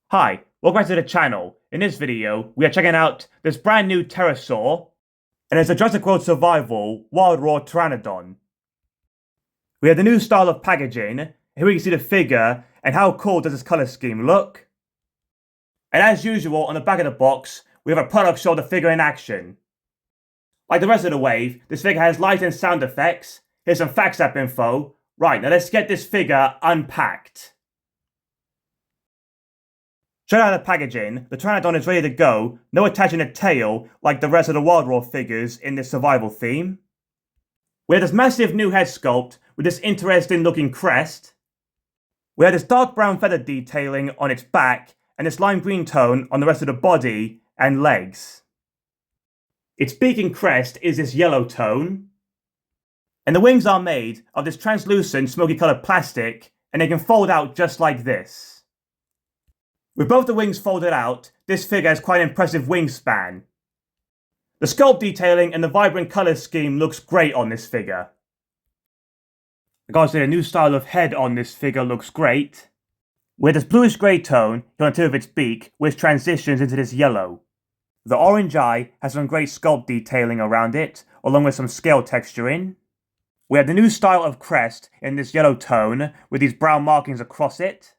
Hi, welcome back to the channel. In this video, we are checking out this brand new pterosaur, and it's a Jurassic World Survival Wild Raw Pteranodon. We have the new style of packaging. Here we can see the figure, and how cool does this color scheme look. And as usual, on the back of the box, we have a product show of the figure in action. Like the rest of the wave, this figure has light and sound effects. Here's some facts app info. Right, now let's get this figure unpacked. Straight out of the packaging, the Pteranodon is ready to go, no attaching a tail like the rest of the Wild Raw figures in this survival theme. We have this massive new head sculpt with this interesting looking crest. We have this dark brown feather detailing on its back and this lime green tone on the rest of the body and legs. Its beak and crest is this yellow tone. And the wings are made of this translucent smoky coloured plastic, and they can fold out just like this. With both the wings folded out, this figure has quite an impressive wingspan. The sculpt detailing and the vibrant colour scheme looks great on this figure. I gotta say, the new style of head on this figure looks great. With this bluish grey tone on the tip of its beak, which transitions into this yellow. The orange eye has some great sculpt detailing around it, along with some scale texturing. We have the new style of crest in this yellow tone, with these brown markings across it.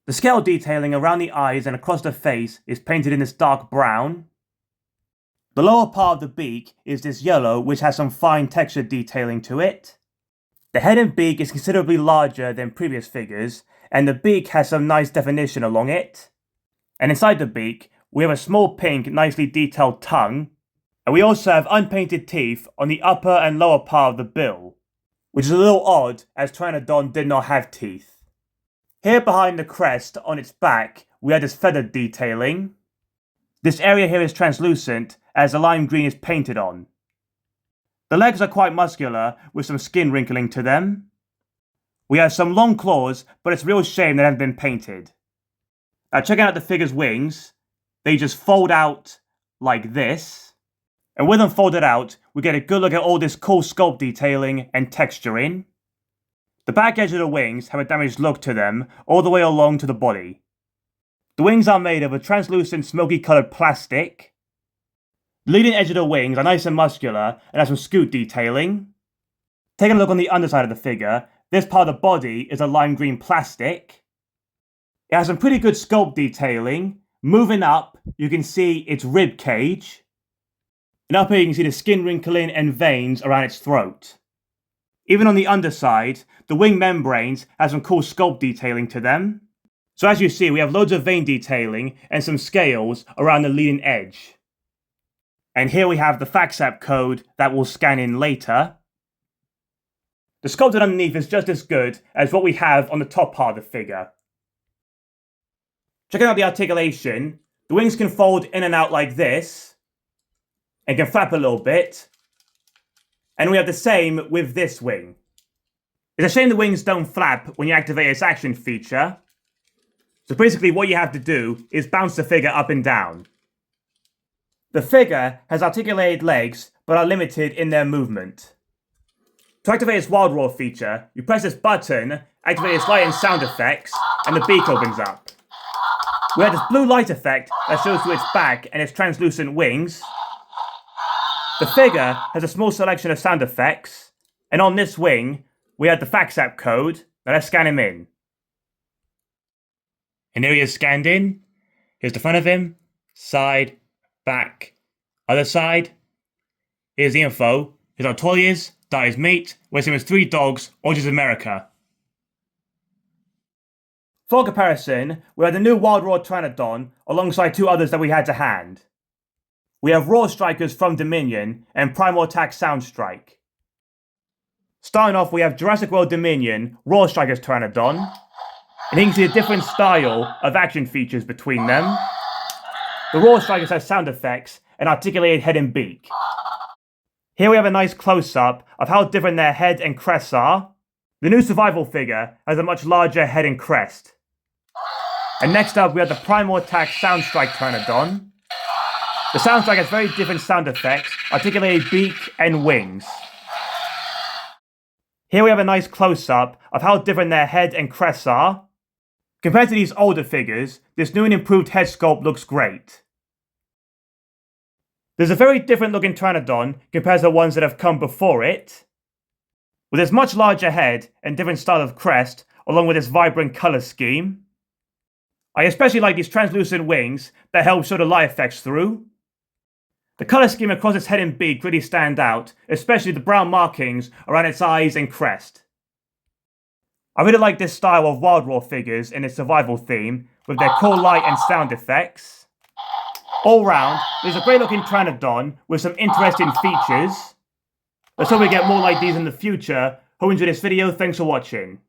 The scale detailing around the eyes and across the face is painted in this dark brown. The lower part of the beak is this yellow, which has some fine texture detailing to it. The head and beak is considerably larger than previous figures, and the beak has some nice definition along it. And inside the beak, we have a small pink, nicely detailed tongue, and we also have unpainted teeth on the upper and lower part of the bill, which is a little odd as Pteranodon did not have teeth. Here behind the crest on its back, we have this feather detailing. This area here is translucent as the lime green is painted on. The legs are quite muscular with some skin wrinkling to them. We have some long claws, but it's a real shame they haven't been painted. Now checking out the figure's wings, they just fold out like this. And with them folded out, we get a good look at all this cool sculpt detailing and texturing. The back edge of the wings have a damaged look to them all the way along to the body. The wings are made of a translucent smoky coloured plastic. The leading edge of the wings are nice and muscular and have some scoot detailing. Taking a look on the underside of the figure, this part of the body is a lime green plastic. It has some pretty good sculpt detailing. Moving up, you can see its rib cage. And up here you can see the skin wrinkling and veins around its throat. Even on the underside, the wing membranes have some cool sculpt detailing to them. So as you see, we have loads of vein detailing and some scales around the leading edge. And here we have the fax app code that we'll scan in later. The sculpted underneath is just as good as what we have on the top part of the figure. Checking out the articulation, the wings can fold in and out like this, and can flap a little bit. And we have the same with this wing. It's a shame the wings don't flap when you activate its action feature. So basically what you have to do is bounce the figure up and down. The figure has articulated legs, but are limited in their movement. To activate its Wild Raw feature, you press this button, activate its light and sound effects, and the beak opens up. We have this blue light effect that shows to its back and its translucent wings. The figure has a small selection of sound effects, and on this wing, we have the fax app code. Now let's scan him in. And here he is scanned in. Here's the front of him, side, back, other side. Here's the info. Here's how tall he is, diet his meat, weighs him as 3 dogs, origins America. For comparison, we have the new Wild Raw Pteranodon alongside 2 others that we had to hand. We have Raw Strikers from Dominion and Primal Attack Soundstrike. Starting off, we have Jurassic World Dominion, Raw Strikers Pteranodon. And you can see a different style of action features between them. The Raw Strikers have sound effects and articulated head and beak. Here we have a nice close-up of how different their head and crests are. The new survival figure has a much larger head and crest. And next up, we have the Primal Attack Soundstrike Pteranodon. The soundtrack has very different sound effects, articulated beak and wings. Here we have a nice close-up of how different their head and crests are. Compared to these older figures, this new and improved head sculpt looks great. There's a very different looking Pteranodon compared to the ones that have come before it. With its much larger head and different style of crest, along with its vibrant colour scheme. I especially like these translucent wings that help show the light effects through. The colour scheme across its head and beak really stand out, especially the brown markings around its eyes and crest. I really like this style of Wild Roar figures in its survival theme, with their cool light and sound effects. All round, there's a great looking Pteranodon with some interesting features. Let's hope we get more like these in the future. Hope you enjoyed this video, thanks for watching.